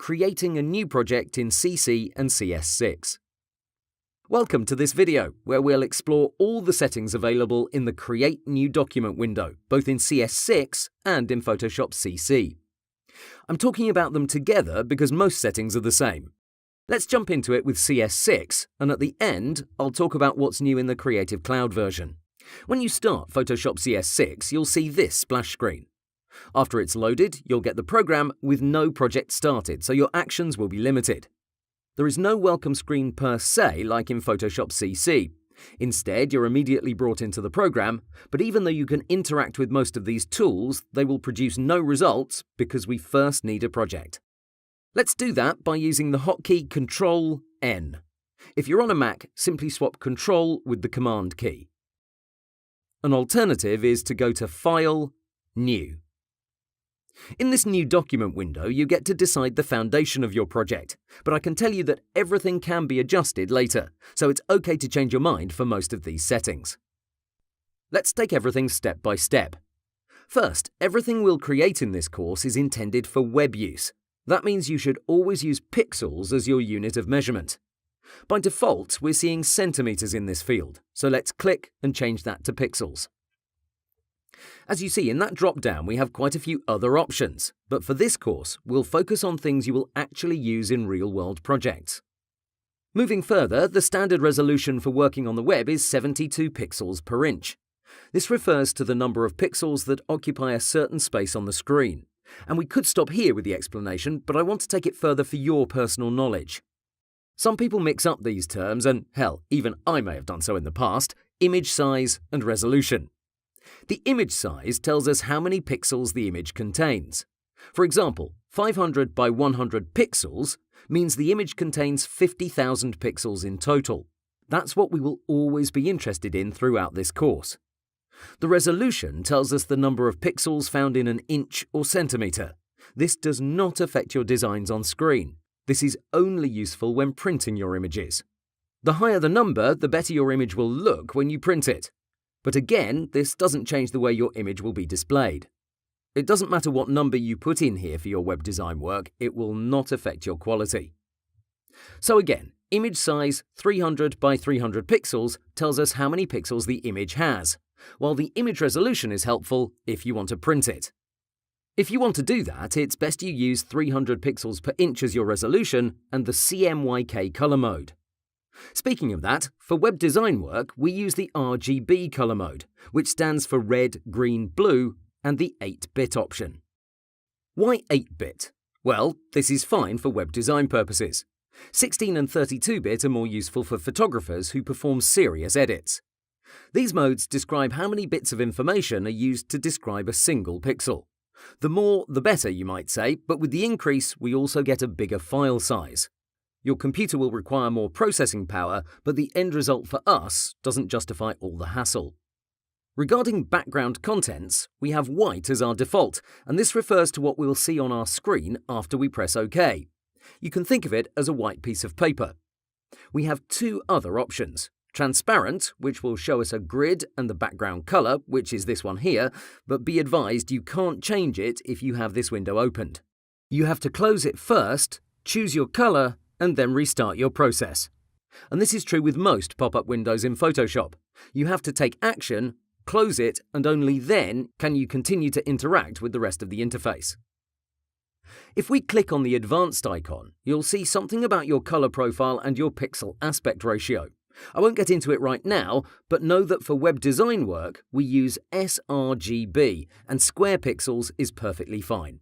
creating a new project in CC and CS6. Welcome to this video, where we'll explore all the settings available in the Create New Document window, both in CS6 and in Photoshop CC. I'm talking about them together because most settings are the same. Let's jump into it with CS6, and at the end, I'll talk about what's new in the Creative Cloud version. When you start Photoshop CS6, you'll see this splash screen. After it's loaded, you'll get the program with no project started, so your actions will be limited. There is no welcome screen per se like in Photoshop CC. Instead, you're immediately brought into the program, but even though you can interact with most of these tools, they will produce no results because we first need a project. Let's do that by using the hotkey Ctrl-N. If you're on a Mac, simply swap Control with the Command key. An alternative is to go to File, New. In this new document window, you get to decide the foundation of your project, but I can tell you that everything can be adjusted later, so it's okay to change your mind for most of these settings. Let's take everything step by step. First, everything we'll create in this course is intended for web use. That means you should always use pixels as your unit of measurement. By default, we're seeing centimeters in this field, so let's click and change that to pixels. As you see in that drop-down, we have quite a few other options, but for this course, we'll focus on things you will actually use in real-world projects. Moving further, the standard resolution for working on the web is 72 pixels per inch. This refers to the number of pixels that occupy a certain space on the screen. And we could stop here with the explanation, but I want to take it further for your personal knowledge. Some people mix up these terms, and hell, even I may have done so in the past: image size and resolution. The image size tells us how many pixels the image contains. For example, 500 by 100 pixels means the image contains 50,000 pixels in total. That's what we will always be interested in throughout this course. The resolution tells us the number of pixels found in an inch or centimeter. This does not affect your designs on screen. This is only useful when printing your images. The higher the number, the better your image will look when you print it. But again, this doesn't change the way your image will be displayed. It doesn't matter what number you put in here for your web design work, it will not affect your quality. So again, image size 300 by 300 pixels tells us how many pixels the image has, while the image resolution is helpful if you want to print it. If you want to do that, it's best you use 300 pixels per inch as your resolution and the CMYK color mode. Speaking of that, for web design work, we use the RGB color mode, which stands for red, green, blue, and the 8-bit option. Why 8-bit? Well, this is fine for web design purposes. 16 and 32-bit are more useful for photographers who perform serious edits. These modes describe how many bits of information are used to describe a single pixel. The more, the better, you might say, but with the increase, we also get a bigger file size. Your computer will require more processing power, but the end result for us doesn't justify all the hassle. Regarding background contents, we have white as our default, and this refers to what we'll see on our screen after we press OK. You can think of it as a white piece of paper. We have two other options: transparent, which will show us a grid and the background color, which is this one here, but be advised you can't change it if you have this window opened. You have to close it first, choose your color, and then restart your process. And this is true with most pop-up windows in Photoshop. You have to take action, close it, and only then can you continue to interact with the rest of the interface. If we click on the advanced icon, you'll see something about your color profile and your pixel aspect ratio. I won't get into it right now, but know that for web design work, we use sRGB, and square pixels is perfectly fine.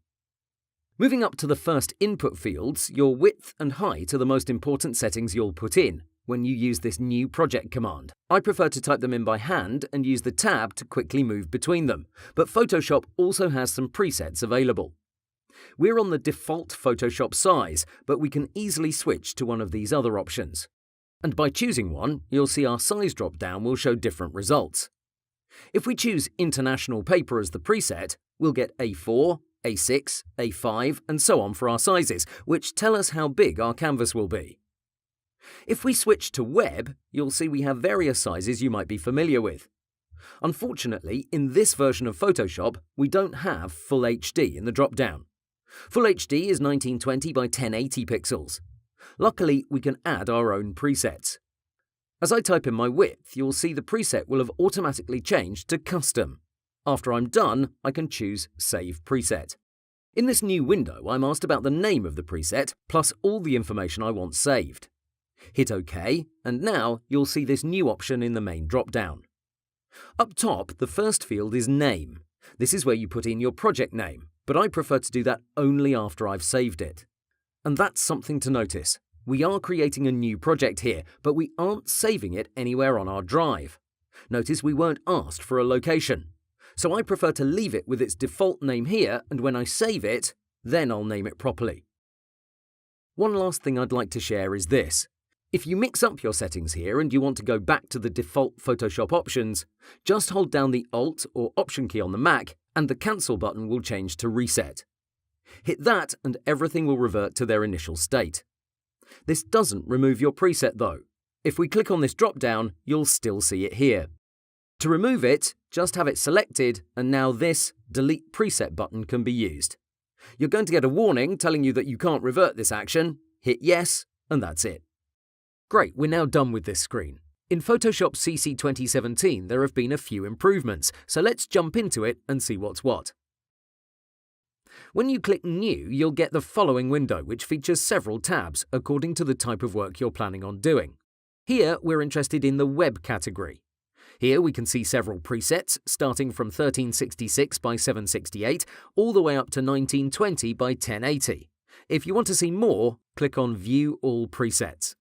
Moving up to the first input fields, your width and height are the most important settings you'll put in when you use this new project command. I prefer to type them in by hand and use the tab to quickly move between them, but Photoshop also has some presets available. We're on the default Photoshop size, but we can easily switch to one of these other options. And by choosing one, you'll see our size drop-down will show different results. If we choose International Paper as the preset, we'll get A4, A6, A5, and so on for our sizes, which tell us how big our canvas will be. If we switch to Web, you'll see we have various sizes you might be familiar with. Unfortunately, in this version of Photoshop, we don't have Full HD in the drop-down. Full HD is 1920 by 1080 pixels. Luckily, we can add our own presets. As I type in my width, you'll see the preset will have automatically changed to custom. After I'm done, I can choose Save Preset. In this new window, I'm asked about the name of the preset, plus all the information I want saved. Hit OK, and now you'll see this new option in the main drop-down. Up top, the first field is Name. This is where you put in your project name, but I prefer to do that only after I've saved it. And that's something to notice. We are creating a new project here, but we aren't saving it anywhere on our drive. Notice we weren't asked for a location. So I prefer to leave it with its default name here, and when I save it, then I'll name it properly. One last thing I'd like to share is this. If you mix up your settings here and you want to go back to the default Photoshop options, just hold down the Alt or Option key on the Mac and the Cancel button will change to Reset. Hit that and everything will revert to their initial state. This doesn't remove your preset though. If we click on this drop-down, you'll still see it here. To remove it, just have it selected and now this Delete Preset button can be used. You're going to get a warning telling you that you can't revert this action. Hit Yes, and that's it. Great, we're now done with this screen. In Photoshop CC 2017, there have been a few improvements, so let's jump into it and see what's what. When you click New, you'll get the following window, which features several tabs according to the type of work you're planning on doing. Here, we're interested in the Web category. Here we can see several presets, starting from 1366 by 768 all the way up to 1920 by 1080. If you want to see more, click on View All Presets.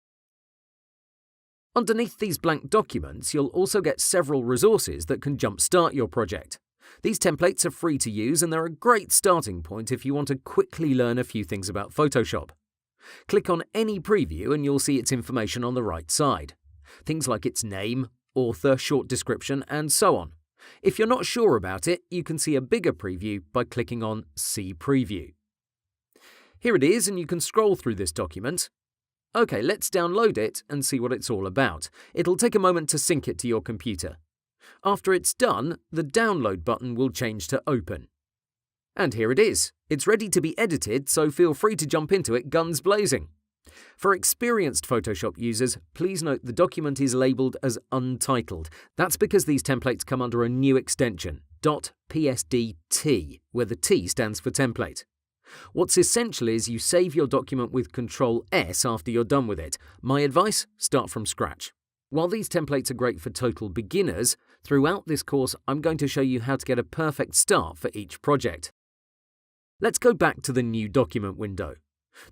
Underneath these blank documents, you'll also get several resources that can jumpstart your project. These templates are free to use and they're a great starting point if you want to quickly learn a few things about Photoshop. Click on any preview and you'll see its information on the right side. Things like its name, author, short description, and so on. If you're not sure about it, you can see a bigger preview by clicking on See Preview. Here it is and you can scroll through this document. OK, let's download it and see what it's all about. It'll take a moment to sync it to your computer. After it's done, the Download button will change to Open. And here it is. It's ready to be edited, so feel free to jump into it guns blazing. For experienced Photoshop users, please note the document is labelled as Untitled. That's because these templates come under a new extension, .psdt, where the T stands for template. What's essential is you save your document with Ctrl+S after you're done with it. My advice, start from scratch. While these templates are great for total beginners, throughout this course I'm going to show you how to get a perfect start for each project. Let's go back to the New Document window.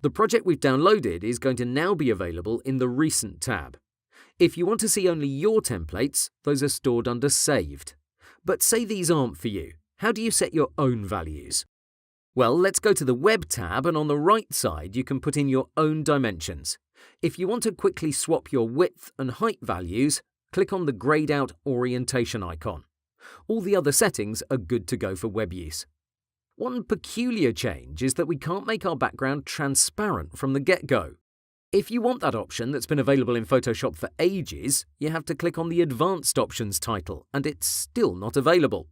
The project we've downloaded is going to now be available in the Recent tab. If you want to see only your templates, those are stored under Saved. But say these aren't for you. How do you set your own values? Well, let's go to the Web tab and on the right side you can put in your own dimensions. If you want to quickly swap your width and height values, click on the grayed out orientation icon. All the other settings are good to go for web use. One peculiar change is that we can't make our background transparent from the get-go. If you want that option that's been available in Photoshop for ages, you have to click on the Advanced Options title and it's still not available.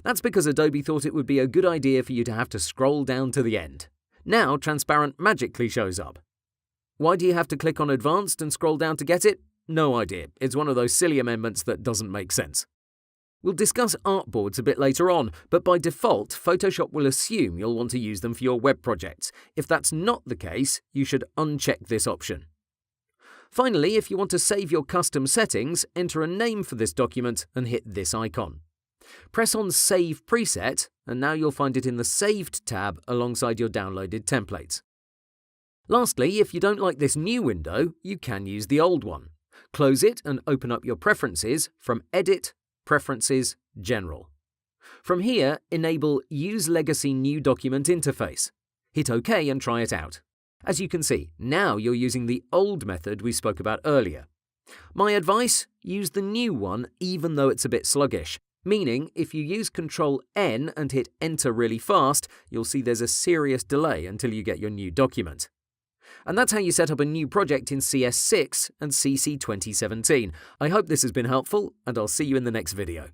That's because Adobe thought it would be a good idea for you to have to scroll down to the end. Now transparent magically shows up. Why do you have to click on Advanced and scroll down to get it? No idea. It's one of those silly amendments that doesn't make sense. We'll discuss artboards a bit later on, but by default, Photoshop will assume you'll want to use them for your web projects. If that's not the case, you should uncheck this option. Finally, if you want to save your custom settings, enter a name for this document and hit this icon. Press on Save Preset, and now you'll find it in the Saved tab alongside your downloaded templates. Lastly, if you don't like this new window, you can use the old one. Close it and open up your preferences from Edit, Preferences, General. From here, enable Use Legacy New Document Interface. Hit OK and try it out. As you can see, now you're using the old method we spoke about earlier. My advice, use the new one even though it's a bit sluggish. Meaning, if you use Ctrl+N and hit Enter really fast, you'll see there's a serious delay until you get your new document. And that's how you set up a new project in CS6 and CC 2017. I hope this has been helpful, and I'll see you in the next video.